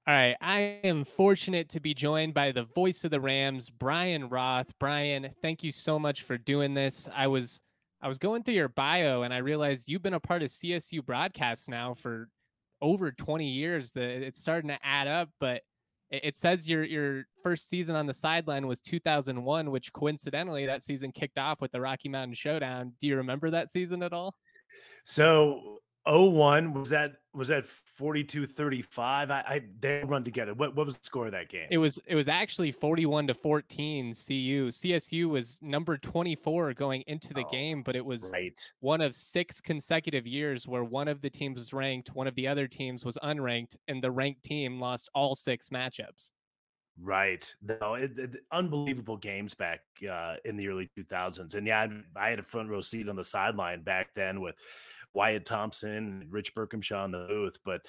All right, I am fortunate to be joined by the voice of the Rams, Brian Roth. Brian, thank you so much for doing this. I was going through your bio and I realized you've been a part of CSU broadcasts now for over 20 years. It's starting to add up, but it says your first season on the sideline was 2001, which coincidentally that season kicked off with the Rocky Mountain Showdown. Do you remember that season at all? So, '01 was that 42-35? They run together. What was the score of that game? It was actually 41-14 CU. CSU was number 24 going into the Oh, game, but it was right. one of 6 consecutive years where one of the teams was ranked, one of the other teams was unranked, and the ranked team lost all 6 matchups. Right. No, unbelievable games back in the early 2000s. And yeah, I had a front row seat on the sideline back then with Wyatt Thompson and Rich Berkhamshaw in the booth. But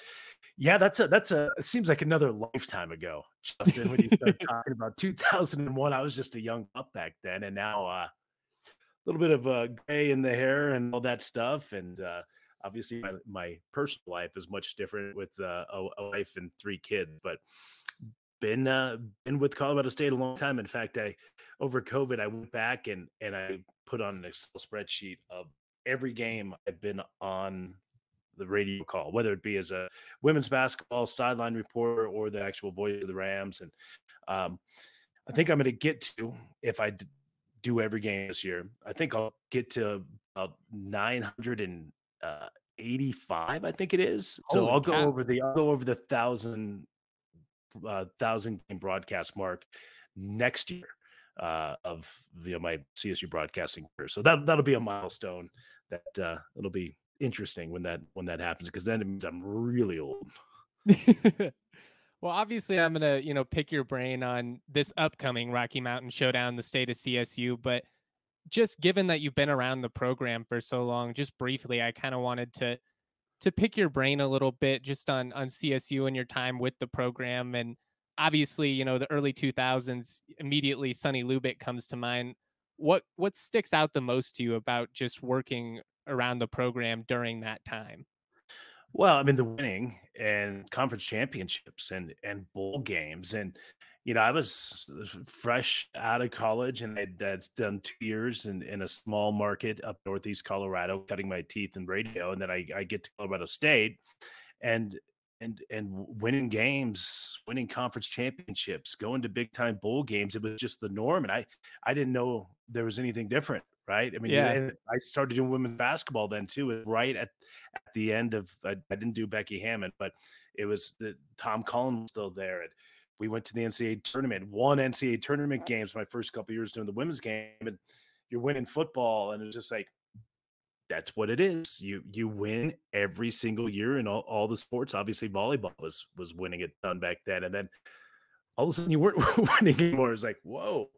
yeah, that's a it seems like another lifetime ago, Justin, when you start talking about 2001. I was just a young pup back then, and now little bit of gray in the hair and all that stuff. And obviously, my personal life is much different with a wife and 3 kids. But been with Colorado State a long time. In fact, I over COVID, I went back and I put on an Excel spreadsheet of every game I've been on the radio call, whether it be as a women's basketball sideline reporter or the actual voice of the Rams. And um, I think I'm going to get to, if I do every game this year, I think I'll get to about 985, I think it is. So Holy cow. I'll go over the thousand game broadcast mark next year of my CSU broadcasting career. So that'll be a milestone that it'll be interesting when that happens, because then it means I'm really old. Well, obviously, I'm gonna, pick your brain on this upcoming Rocky Mountain Showdown, the state of CSU. But just given that you've been around the program for so long, just briefly, I kind of wanted to pick your brain a little bit just on CSU and your time with the program. And obviously, the early 2000s, immediately Sonny Lubick comes to mind. What sticks out the most to you about just working around the program during that time? Well, I mean, the winning and conference championships and bowl games. And I was fresh out of college, and that's done 2 years in a small market up northeast Colorado, cutting my teeth in radio. And then I get to Colorado State, and winning games, winning conference championships, going to big time bowl games. It was just the norm, and I didn't know there was anything different. Right. I mean, Yeah. and I started doing women's basketball then too, right at the end of, I didn't do Becky Hammond, but it was the Tom Collins was still there. And we went to the NCAA tournament, won NCAA tournament games my first couple years doing the women's game. And you're winning football, and it's just like, that's what it is. You win every single year in all the sports. Obviously, volleyball was winning it done back then. And then all of a sudden you weren't winning anymore. It's like, whoa,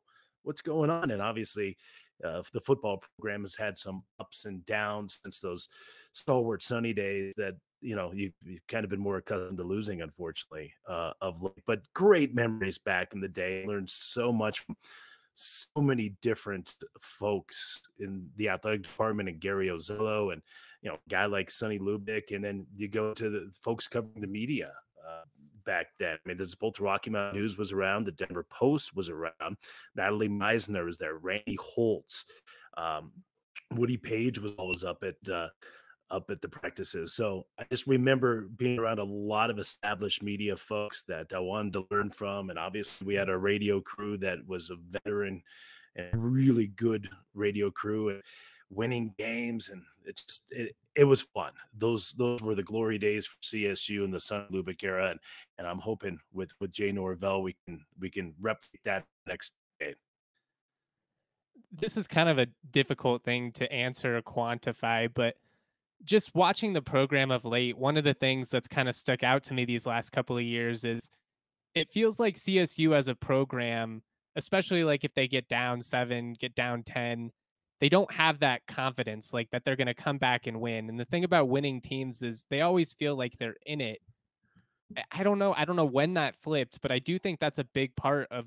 what's going on? And obviously, the football program has had some ups and downs since those stalwart sunny days that you've kind of been more accustomed to losing, unfortunately, of late. But great memories back in the day. Learned so much from so many different folks in the athletic department, and Gary Ozello, and a guy like Sonny Lubick. And then you go to the folks covering the media back then. I mean, there's both Rocky Mountain News was around, the Denver Post was around, Natalie Meisner was there, Randy Holtz, um, Woody Page was always up at the practices. So I just remember being around a lot of established media folks that I wanted to learn from. And obviously we had a radio crew that was a veteran and really good radio crew, and winning games. And it was fun. Those were the glory days for CSU in the Sun Lubick era. And I'm hoping with Jay Norvell, we can replicate that next day. This is kind of a difficult thing to answer or quantify, but just watching the program of late, one of the things that's kind of stuck out to me these last couple of years is it feels like CSU as a program, especially like if they get down 7, get down 10, they don't have that confidence like that they're going to come back and win. And the thing about winning teams is they always feel like they're in it. I don't know. I don't know when that flipped, but I do think that's a big part of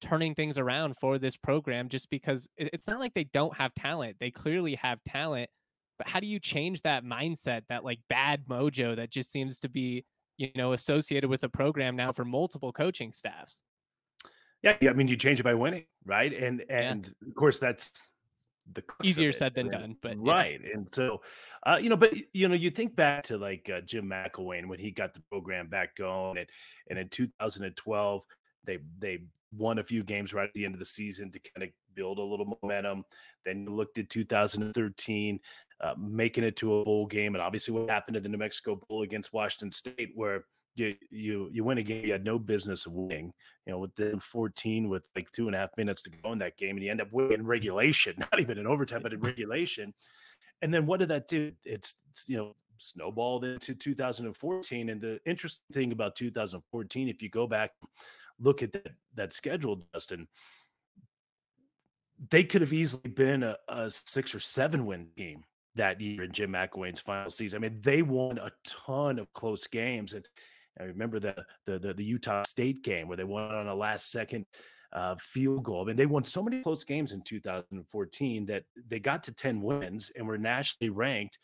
turning things around for this program, just because it's not like they don't have talent. They clearly have talent, but how do you change that mindset, that like bad mojo that just seems to be associated with the program now for multiple coaching staffs. Yeah, I mean, you change it by winning, right? Yeah. And of course, that's the crux of Easier it. said I than mean, done, but yeah. right. And so, but you think back to like Jim McElwain when he got the program back going, and in 2012 they won a few games right at the end of the season to kind of build a little momentum. Then you looked at 2013, making it to a bowl game, and obviously what happened at the New Mexico Bowl against Washington State, where you win a game you had no business of winning, with the 14 with like 2.5 minutes to go in that game, and you end up winning in regulation, not even in overtime, but in regulation. And then what did that do? It's snowballed into 2014. And the interesting thing about 2014, if you go back, look at that schedule, Justin, they could have easily been a 6 or 7 win team that year in Jim McElwain's final season. I mean, they won a ton of close games, and I remember the Utah State game where they won on a last second field goal. I mean, they won so many close games in 2014 that they got to 10 wins and were nationally ranked.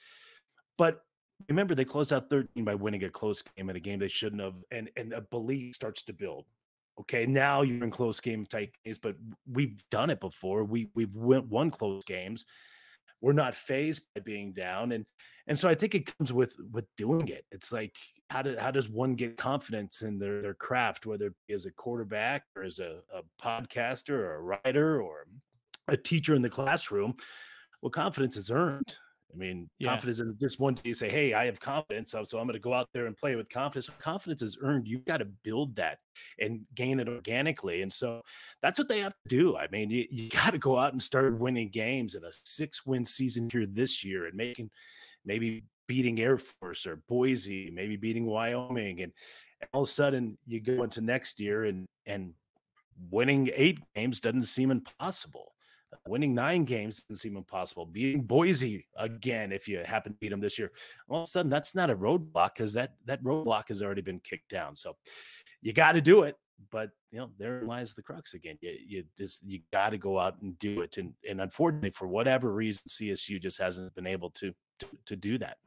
But remember, they closed out 13 by winning a close game in a game they shouldn't have, and a belief starts to build. Okay, now you're in close game type games, but we've done it before. We've won close games. We're not phased by being down, and so I think it comes with doing it. It's like how does one get confidence in their craft, whether it be as a quarterback or as a podcaster or a writer or a teacher in the classroom? Well, confidence is earned. I mean, Yeah. confidence isn't just one day you say, "Hey, I have confidence, so I'm going to go out there and play with confidence." Confidence is earned. You've got to build that and gain it organically. And so that's what they have to do. I mean, you got to go out and start winning games in a 6-win season here this year and maybe beating Air Force or Boise, maybe beating Wyoming. And all of a sudden you go into next year and winning 8 games doesn't seem impossible. Winning 9 games doesn't seem impossible. Beating Boise again, if you happen to beat them this year, all of a sudden that's not a roadblock because that roadblock has already been kicked down. So you got to do it, but there lies the crux again. You got to go out and do it, and unfortunately, for whatever reason, CSU just hasn't been able to do that.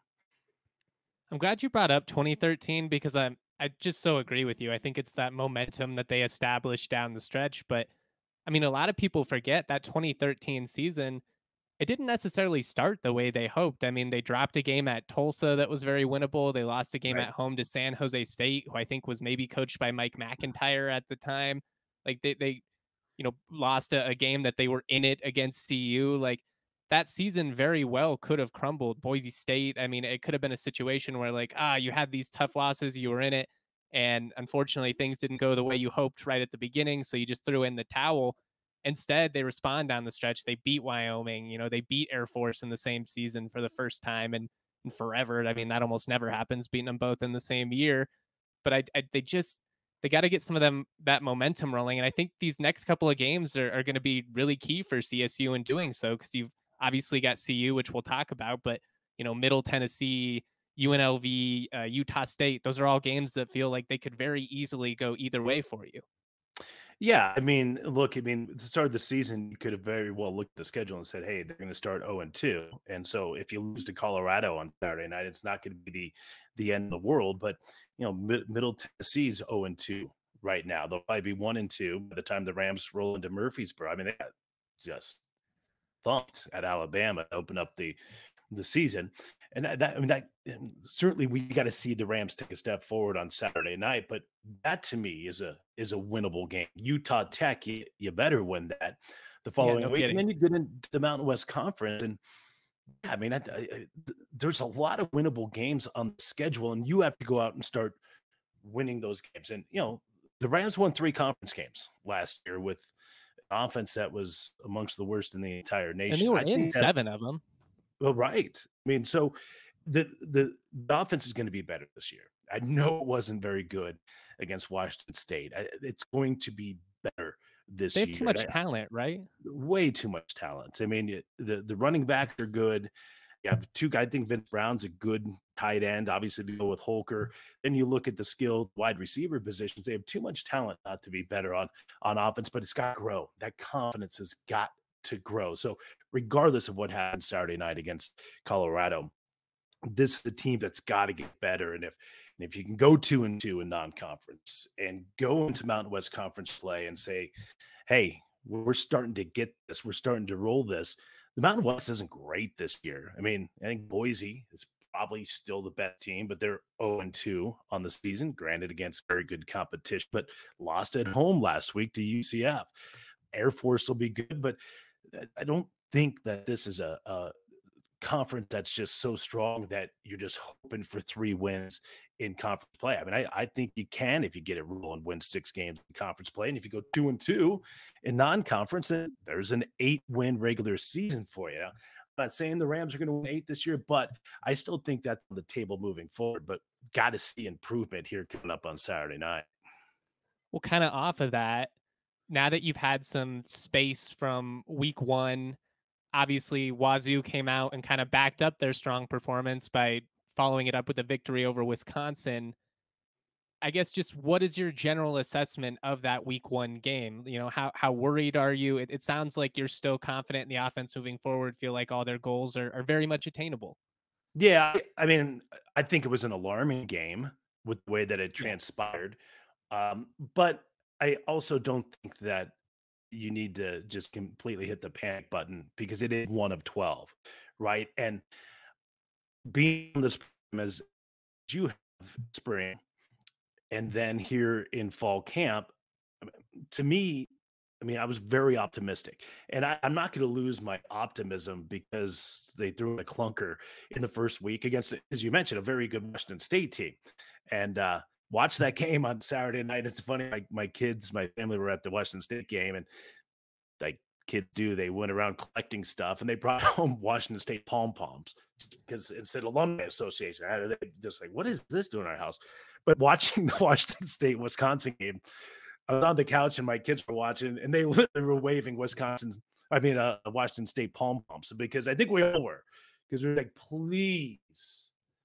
I'm glad you brought up 2013 because I just so agree with you. I think it's that momentum that they established down the stretch. But I mean, a lot of people forget that 2013 season, it didn't necessarily start the way they hoped. I mean, they dropped a game at Tulsa that was very winnable. They lost a game Right. at home to San Jose State, who I think was maybe coached by Mike McIntyre at the time. Like they lost a game that they were in it against CU. Like that season very well could have crumbled. Boise State, I mean, it could have been a situation where like, you had these tough losses, you were in it, and unfortunately things didn't go the way you hoped right at the beginning, so you just threw in the towel. Instead, they respond down the stretch. They beat Wyoming, they beat Air Force in the same season for the first time in forever. I mean, that almost never happens, beating them both in the same year. But they got to get some of them that momentum rolling. And I think these next couple of games are going to be really key for CSU in doing so, because you've obviously got CU, which we'll talk about, but Middle Tennessee, UNLV, Utah State, those are all games that feel like they could very easily go either way for you. Yeah, I mean, look, at the start of the season, you could have very well looked at the schedule and said, "Hey, they're going to start 0-2," and so if you lose to Colorado on Saturday night, it's not going to be the end of the world. But Middle Tennessee's 0-2 right now. They'll probably be 1-2 by the time the Rams roll into Murfreesboro. I mean, they got just thumped at Alabama to open up the season. And that certainly we got to see the Rams take a step forward on Saturday night, but that to me is a winnable game. Utah Tech, you better win that the Yeah, following no week, and kidding. then you get into the Mountain West Conference, and I mean, there's a lot of winnable games on the schedule, and you have to go out and start winning those games. And the Rams won 3 conference games last year with an offense that was amongst the worst in the entire And nation. they were I in think that 7 of them. well, right. I mean, so the offense is going to be better this year. I know it wasn't very good against Washington State. It's going to be better They this have too year. much talent, right? Way too much talent. I mean, the running backs are good. You have 2 guys. I think Vince Brown's a good tight end. Obviously, to go with Holker. Then you look at the skilled wide receiver positions. They have too much talent not to be better on offense, but it's got to grow. That confidence has got to grow. So regardless of what happens Saturday night against Colorado, this is a team that's got to get better. And if you can go 2-2 in non-conference and go into Mountain West Conference play and say, hey, we're starting to get this, we're starting to roll this. The Mountain West isn't great this year. I mean, I think Boise is probably still the best team, but they're 0-2 on the season, granted against very good competition, but lost at home last week to UCF. Air Force will be good, but I don't think that this is a conference that's just so strong that you're just hoping for 3 wins in conference play. I mean, I think you can, if you get it rolling, win 6 games in conference play. And if you go 2-2 in non-conference, then there's an 8-win regular season for you. I'm not saying the Rams are going to win 8 this year, but I still think that's on the table moving forward. But got to see improvement here coming up on Saturday night. Well, kind of off of that, now that you've had some space from week 1, obviously Wazoo came out and kind of backed up their strong performance by following it up with a victory over Wisconsin. I guess just what is your general assessment of that week 1 game? You know, how worried are you? It sounds like you're still confident in the offense moving forward, feel like all their goals are very much attainable. Yeah, I mean, I think it was an alarming game with the way that it Yeah. transpired. But I also don't think that you need to just completely hit the panic button because it is one of 12, right? And being on this program as you have spring and then here in fall camp, to me, I mean, I was very optimistic, and I'm not going to lose my optimism because they threw in a clunker in the first week against, as you mentioned, a very good Washington State team. And watch that game on Saturday night. It's funny, like my kids, my family were at the Washington State game, and like kids do, they went around collecting stuff, and they brought home Washington State pom poms because it said alumni association. They just like, what is this doing in our house? But watching the Washington State Wisconsin game, I was on the couch and my kids were watching, and they literally were waving Washington State pom poms because I think we all were, because we were like,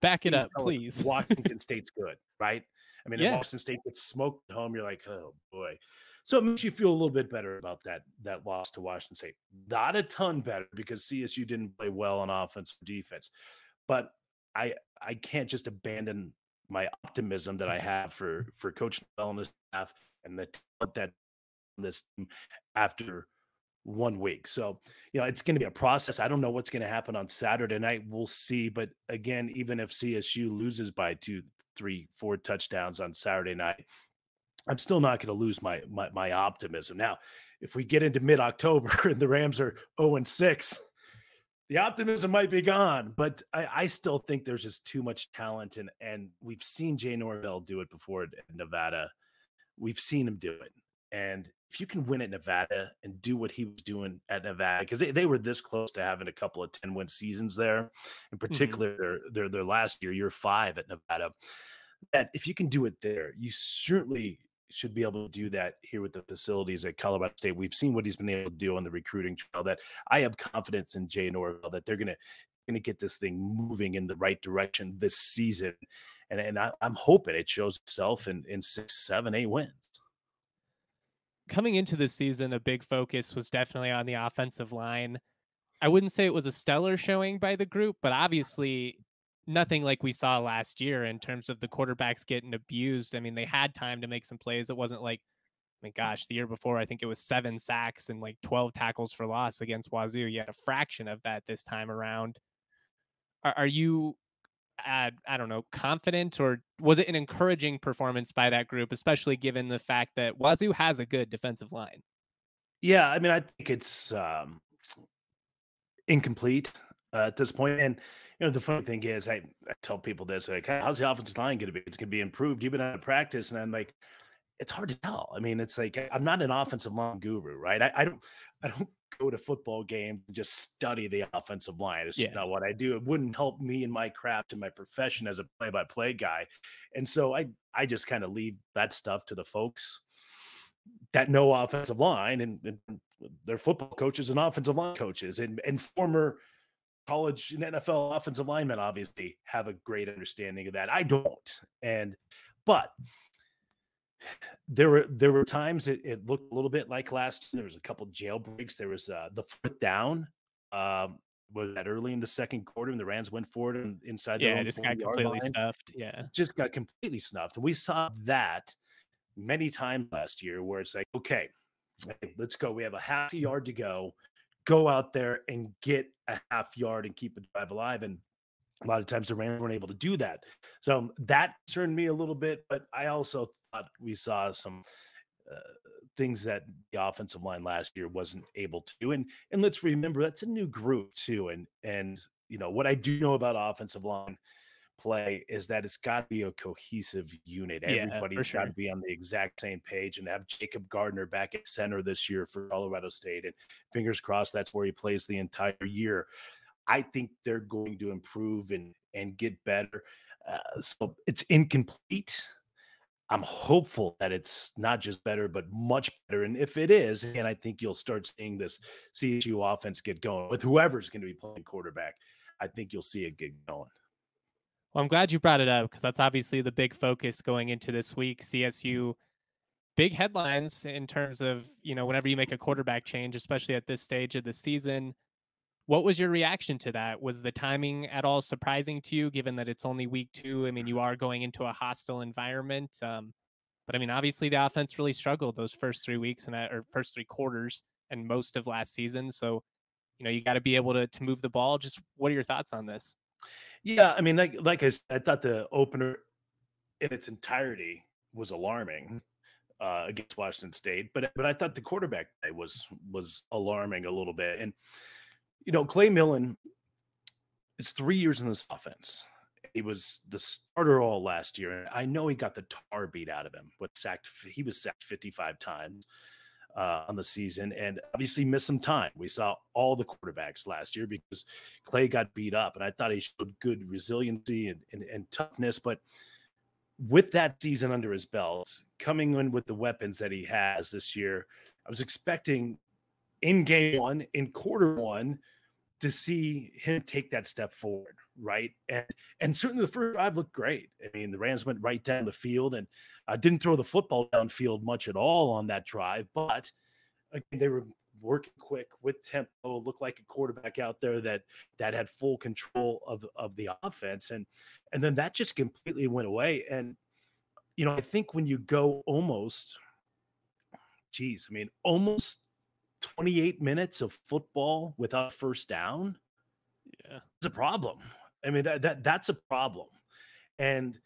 Back it please up, tell us please. Washington State's good, right? I mean, if Yeah. Washington State gets smoked at home, you're like, oh boy. So it makes you feel a little bit better about that loss to Washington State. Not a ton better because CSU didn't play well on offense or defense, but I can't just abandon my optimism that I have for Coach Bell and the staff and the talent that this team after 1 week. So, it's going to be a process. I don't know what's going to happen on Saturday night. We'll see. But again, even if CSU loses by 2, 3, 4 touchdowns on Saturday night, I'm still not going to lose my optimism. Now, if we get into mid-October and the Rams are 0-6, the optimism might be gone, but I still think there's just too much talent, and we've seen Jay Norvell do it before at Nevada. We've seen him do it. And if you can win at Nevada and do what he was doing at Nevada, because they were this close to having a couple of 10-win seasons there, in Mhm. particular their last year 5 at Nevada, that if you can do it there, you certainly should be able to do that here with the facilities at Colorado State. We've seen what he's been able to do on the recruiting trail. That I have confidence in Jay Norvell that they're gonna get this thing moving in the right direction this season, and I'm hoping it shows itself in 6, 7, 8 wins. Coming into this season, a big focus was definitely on the offensive line. I wouldn't say it was a stellar showing by the group, but obviously nothing like we saw last year in terms of the quarterbacks getting abused. I mean, they had time to make some plays. It wasn't like, I mean, gosh, the year before, I think it was 7 sacks and like 12 tackles for loss against Wazoo. You had a fraction of that this time around. Are you, I don't know, confident, or was it an encouraging performance by that group, especially given the fact that Wazoo has a good defensive line? Yeah, I mean, I think it's incomplete at this point. And the funny thing is, I tell people this, like, "Hey, how's the offensive line going to be? It's going to be improved. You've been out of practice," and I'm like, it's hard to tell. I mean, it's like I'm not an offensive line guru, right? I don't go to football games and just study the offensive line. It's just Yeah. not what I do. It wouldn't help me in my craft and my profession as a play-by-play guy. And so I just kind of leave that stuff to the folks that know offensive line, and their football coaches and offensive line coaches and former college and NFL offensive linemen obviously have a great understanding of that. I don't. But there were times it looked a little bit like last year. There was a couple jailbreaks. There was the fourth down. was that early in the second quarter, and the Rams went for it inside their Yeah, own just got 40-yard completely line. stuffed. Yeah. Just got completely snuffed. And we saw that many times last year where it's like, okay, let's go. We have a half a yard to go. Go out there and get a half yard and keep the drive alive. And a lot of times the Rams weren't able to do that. So that concerned me a little bit, but I also thought we saw some uh, things that the offensive line last year wasn't able to do. And let's remember that's a new group too. And you know what I do know about offensive line play is that it's got to be a cohesive unit. Yeah, Everybody's for got to sure. be on the exact same page and have Jacob Gardner back at center this year for Colorado State. And fingers crossed that's where he plays the entire year. I think they're going to improve and get better. So it's incomplete. I'm hopeful that it's not just better, but much better. And if it is, again, I think you'll start seeing this CSU offense get going with whoever's going to be playing quarterback. I think you'll see it get going. Well, I'm glad you brought it up because that's obviously the big focus going into this week. CSU, big headlines in terms of, whenever you make a quarterback change, especially at this stage of the season. What was your reaction to that? Was the timing at all surprising to you, given that it's only week 2? I mean, you are going into a hostile environment. But I mean, obviously the offense really struggled those first 3 weeks or first 3 quarters and most of last season. So, you got to be able to move the ball. Just what are your thoughts on this? Yeah, I mean, like I said, I thought the opener in its entirety was alarming against Washington State, but I thought the quarterback play was alarming a little bit. And Clay Millen is 3 years in this offense. He was the starter all last year. I know he got the tar beat out of him, but he was sacked 55 times on the season and obviously missed some time. We saw all the quarterbacks last year because Clay got beat up, and I thought he showed good resiliency and toughness. But with that season under his belt, coming in with the weapons that he has this year, I was expecting in game one, in quarter one, to see him take that step forward, right? And certainly the first drive looked great. I mean, the Rams went right down the field and didn't throw the football downfield much at all on that drive, but again, they were working quick with tempo, looked like a quarterback out there that had full control of the offense. And then that just completely went away. And, I think when you go almost 28 minutes of football without first down, Yeah. it's a problem. I mean, that's a problem. And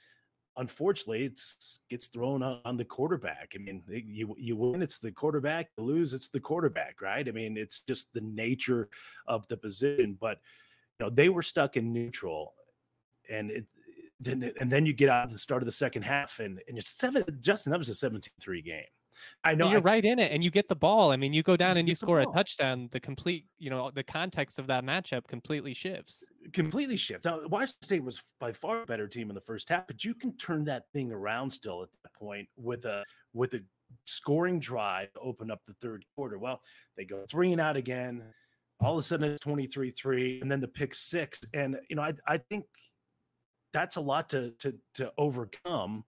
unfortunately, it gets thrown on the quarterback. I mean, you win, it's the quarterback. You lose, it's the quarterback, right? I mean, it's just the nature of the position. But they were stuck in neutral, and then you get out at the start of the second half, and it's Justin. That was a 17-3 game. I know You're right in it, and you get the ball. I mean, you go down and you get the score a ball. touchdown. The complete, the context of that matchup completely shifts. Completely shift. Now, Washington State was by far a better team in the first half, but you can turn that thing around still at that point with a scoring drive to open up the third quarter. Well, they go 3 and out again. All of a sudden, it's 23-3, and then the pick 6. And I think that's a lot to overcome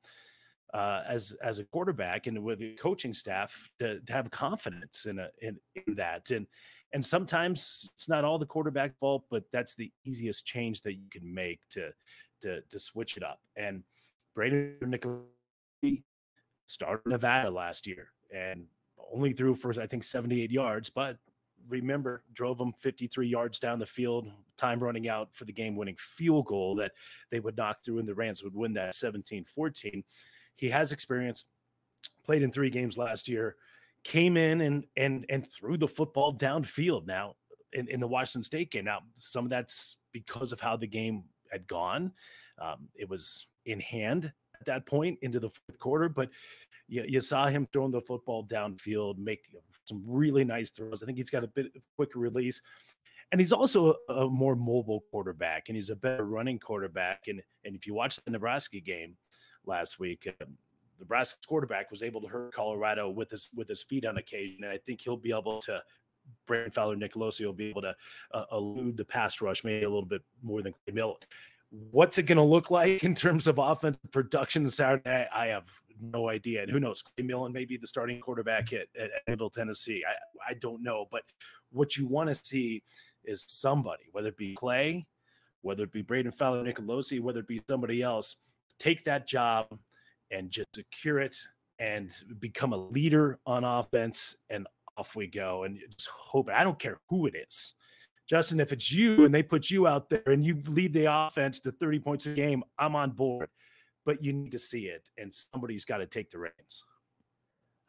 as a quarterback and with the coaching staff to have confidence in that. And sometimes it's not all the quarterback fault, but that's the easiest change that you can make to switch it up. And Brandon Nicolosi started Nevada last year and only threw for, I think, 78 yards, but remember, drove them 53 yards down the field, time running out for the game-winning field goal that they would knock through, and the Rams would win that 17-14. He has experience, played in 3 games last year, came in and threw the football downfield now in the Washington State game. Now, some of that's because of how the game had gone. It was in hand at that point into the fourth quarter, but you saw him throwing the football downfield, make some really nice throws. I think he's got a bit of quicker release. And he's also a more mobile quarterback, and he's a better running quarterback. And if you watch the Nebraska game last week, Nebraska's quarterback was able to hurt Colorado with his feet on occasion, and I think he'll be able to. Brandon Fowler Nicolosi will be able to elude the pass rush maybe a little bit more than Clay Millen. What's it going to look like in terms of offensive production Saturday night? I have no idea. And who knows? Clay Millen may be the starting quarterback at Middle Tennessee. I don't know. But what you want to see is somebody, whether it be Clay, whether it be Braden Fowler, Nicolosi, whether it be somebody else, take that job and just secure it and become a leader on offense, and off we go. And just hope, I don't care who it is. Justin, if it's you and they put you out there and you lead the offense to 30 points a game, I'm on board. But you need to see it, and somebody's got to take the reins.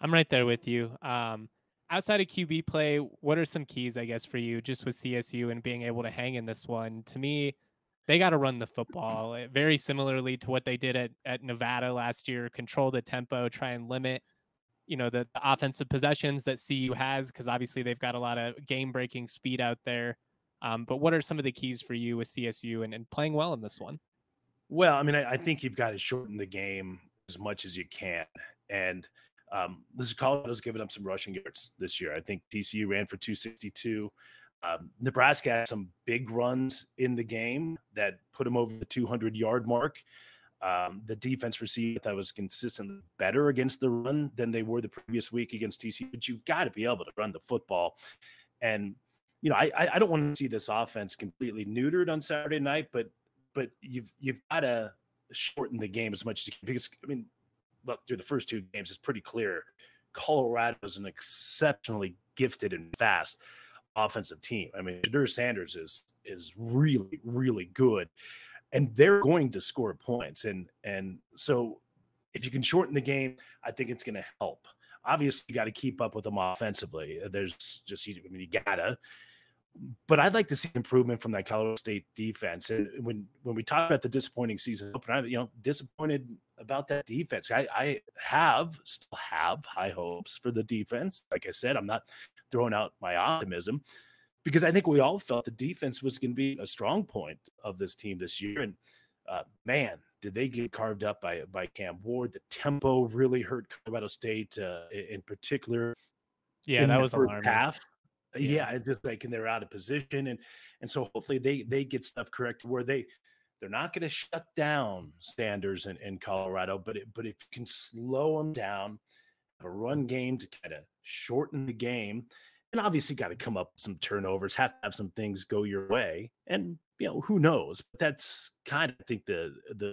I'm right there with you. Outside of QB play, what are some keys, I guess, for you just with CSU and being able to hang in this one? To me, they got to run the football very similarly to what they did at Nevada last year, control the tempo, try and limit, the offensive possessions that CU has, because obviously they've got a lot of game breaking speed out there. But what are some of the keys for you with CSU and playing well in this one? Well, I mean, I think you've got to shorten the game as much as you can. And this is Colorado's given up some rushing yards this year. I think TCU ran for 262. Nebraska had some big runs in the game that put them over the 200-yard mark. The defense for CU, that was consistently better against the run than they were the previous week against TCU. But you've got to be able to run the football. And, I don't want to see this offense completely neutered on Saturday night, but you've got to shorten the game as much as you can, because, I mean, look, through the first two games, it's pretty clear Colorado is an exceptionally gifted and fast offensive team. I mean, Deion Sanders is really, really good, and they're going to score points. And so if you can shorten the game, I think it's going to help. Obviously, you got to keep up with them offensively. There's just, you gotta. But I'd like to see improvement from that Colorado State defense. And when we talk about the disappointing season opener, I'm disappointed about that defense. I still have high hopes for the defense. Like I said, I'm not throwing out my optimism, because I think we all felt the defense was going to be a strong point of this team this year. And man, did they get carved up by Cam Ward. The tempo really hurt Colorado State in particular. Yeah, that was alarming. Half. Yeah, it's just like, and they're out of position, and so hopefully they get stuff corrected where they're not going to shut down Sanders in Colorado, but if you can slow them down, have a run game to kind of shorten the game, and obviously got to come up with some turnovers, have to have some things go your way, and who knows? But that's kind of, I think, the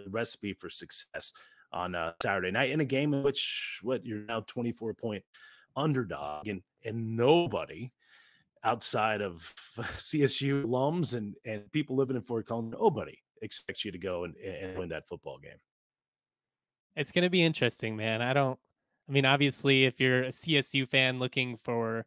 recipe for success on Saturday night in a game in which you're now 24-point underdog, and nobody outside of CSU alums and people living in Fort Collins, nobody expects you to go and win that football game. It's going to be interesting, man. Obviously, if you're a CSU fan looking for,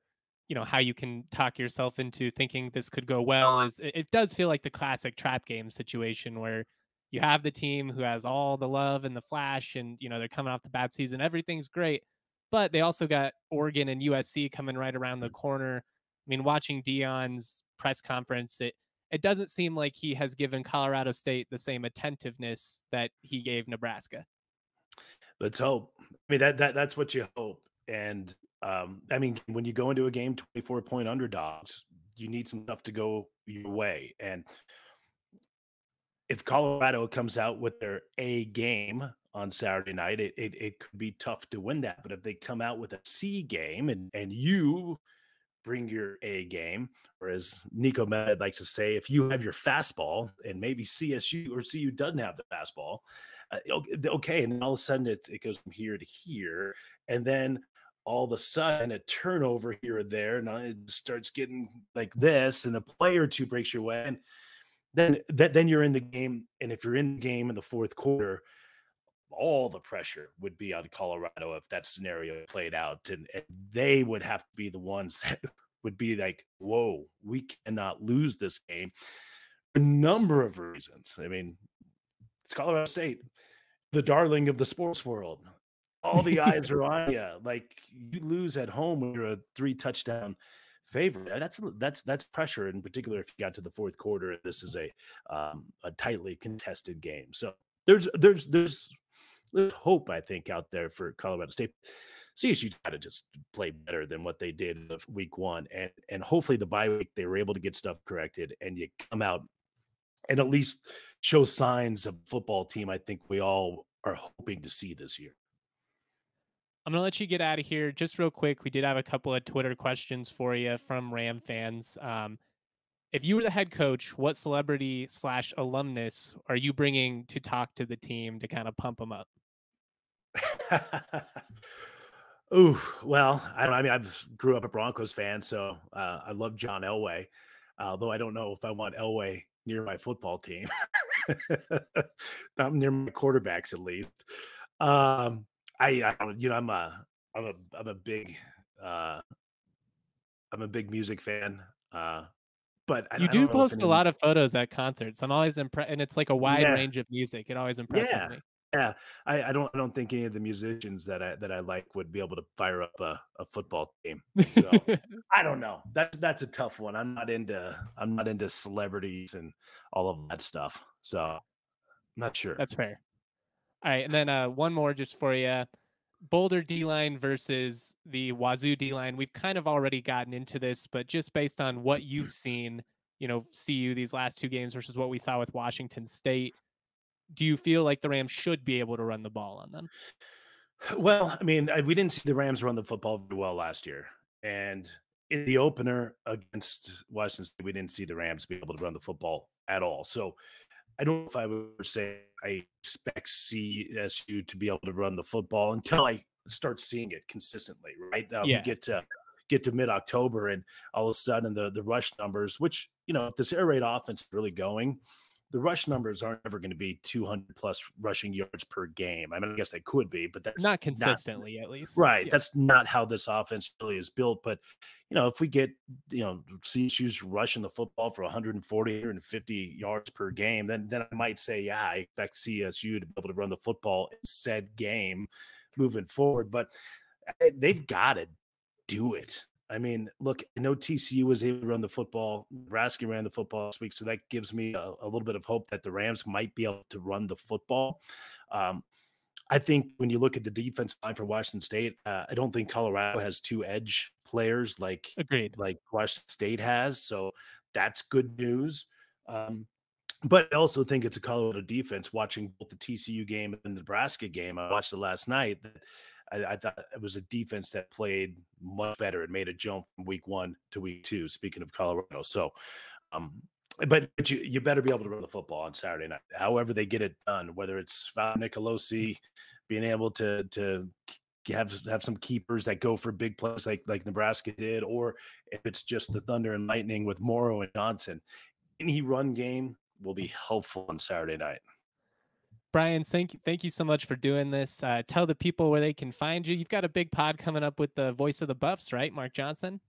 how you can talk yourself into thinking this could go well, it does feel like the classic trap game situation where you have the team who has all the love and the flash, and, they're coming off the bad season. Everything's great, but they also got Oregon and USC coming right around the corner. Watching Deion's press conference, it doesn't seem like he has given Colorado State the same attentiveness that he gave Nebraska. Let's hope. That's what you hope. And when you go into a game 24-point underdogs, you need some stuff to go your way. And if Colorado comes out with their A game on Saturday night, it could be tough to win that. But if they come out with a C game and you bring your A game, or as Nico Med likes to say, if you have your fastball and maybe CSU or CU doesn't have the fastball, okay, and then all of a sudden it goes from here to here, and then all of a sudden a turnover here or there, and it starts getting like this, and a play or two breaks your way, and then you're in the game. And if you're in the game in the fourth quarter, all the pressure would be on Colorado if that scenario played out, and they would have to be the ones that would be like, whoa, we cannot lose this game for a number of reasons. It's Colorado State, the darling of the sports world. All the eyes are on you. Like, you lose at home when you're a 3-touchdown favorite. That's pressure, in particular if you got to the fourth quarter. This is a tightly contested game. So there's hope, I think, out there for Colorado State. CSU got to just play better than what they did in week one, and hopefully the bye week they were able to get stuff corrected, and you come out and at least show signs of football team I think we all are hoping to see this year. I'm going to let you get out of here just real quick. We did have a couple of Twitter questions for you from Ram fans. If you were the head coach, what celebrity slash alumnus are you bringing to talk to the team to kind of pump them up? Ooh, well, I don't know. I mean, I've grew up a Broncos fan, so I love John Elway. Although I don't know if I want Elway near my football team, not near my quarterbacks at least. I don't, I'm a big, uh, I'm a big music fan. But You I don't do know if post a any. lot of photos at concerts. I'm always impressed, and it's like a wide Yeah, range of music. It always impresses yeah, me. yeah. I don't think any of the musicians that I like would be able to fire up a football team. So I don't know. That's a tough one. I'm not into celebrities and all of that stuff. So I'm not sure. That's fair. All right, and then one more just for you. Boulder D line versus the Wazoo D line. We've kind of already gotten into this, but just based on what you've seen, CU these last two games versus what we saw with Washington State, do you feel like the Rams should be able to run the ball on them? Well, I mean, we didn't see the Rams run the football very well last year, and in the opener against Washington State, we didn't see the Rams be able to run the football at all. So I don't know if I would say I expect CSU to be able to run the football until I start seeing it consistently, right? We Yeah, get to mid October, and all of a sudden the rush numbers, which if this air raid offense is really going, the rush numbers aren't ever going to be 200 plus rushing yards per game. I mean, I guess they could be, but that's not not consistently, at least. right. Yeah, That's not how this offense really is built. But if we get CSU's rushing the football for 140, 150 yards per game, then I might say, yeah, I expect CSU to be able to run the football in said game moving forward. But they've got to do it. I mean, look, I know TCU was able to run the football. Nebraska ran the football this week, so that gives me a little bit of hope that the Rams might be able to run the football. Um, I think when you look at the defense line for Washington State, I don't think Colorado has two edge players agreed. like Washington State has, so that's good news. But I also think it's a Colorado defense. Watching both the TCU game and the Nebraska game, I watched it last night. That I thought it was a defense that played much better and made a jump from week 1 to week 2. Speaking of Colorado, so um, but you better be able to run the football on Saturday night. However they get it done, whether it's Val Nicolosi being able to have some keepers that go for big plays like Nebraska did, or if it's just the Thunder and Lightning with Morrow and Johnson, any run game will be helpful on Saturday night. Brian, thank you so much for doing this. Tell the people where they can find you. You've got a big pod coming up with the voice of the Buffs, right? Mark Johnson.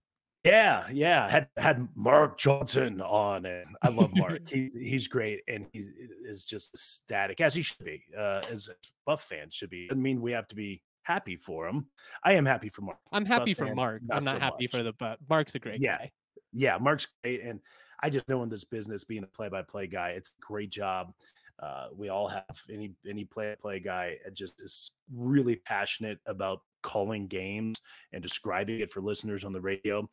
Yeah, yeah. Had Mark Johnson on, and I love Mark. He's great, and he is just ecstatic, as he should be, as Buff fans should be. Doesn't mean we have to be happy for him. I am happy for Mark. I'm Buff happy for fans, Mark. I'm not not so happy much. for the Buff. Mark's a great Yeah, guy. yeah. Mark's great, and I just know in this business, being a play-by-play guy, it's a great job. We all have any play-by-play guy just is really passionate about calling games and describing it for listeners on the radio.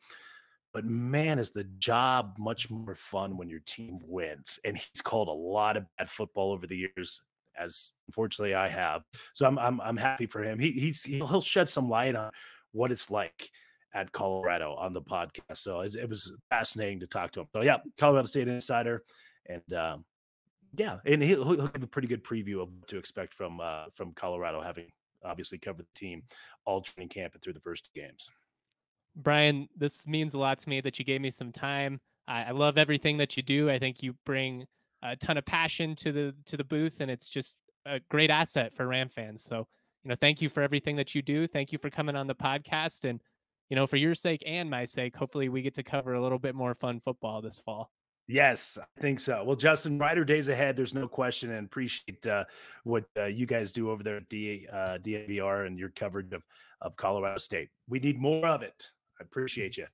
But man, is the job much more fun when your team wins. And he's called a lot of bad football over the years, as unfortunately I have. So I'm happy for him. He'll shed some light on what it's like at Colorado on the podcast. So it was fascinating to talk to him. So yeah, Colorado State Insider, and yeah, and he'll give a pretty good preview of what to expect from Colorado, having obviously covered the team all training camp and through the first games. Brian, this means a lot to me that you gave me some time. I love everything that you do. I think you bring a ton of passion to the booth, and it's just a great asset for Ram fans. So, thank you for everything that you do. Thank you for coming on the podcast, and for your sake and my sake, hopefully we get to cover a little bit more fun football this fall. Yes, I think so. Well, Justin, brighter days ahead. There's no question, and appreciate what you guys do over there at DNVR and your coverage of Colorado State. We need more of it. I appreciate you.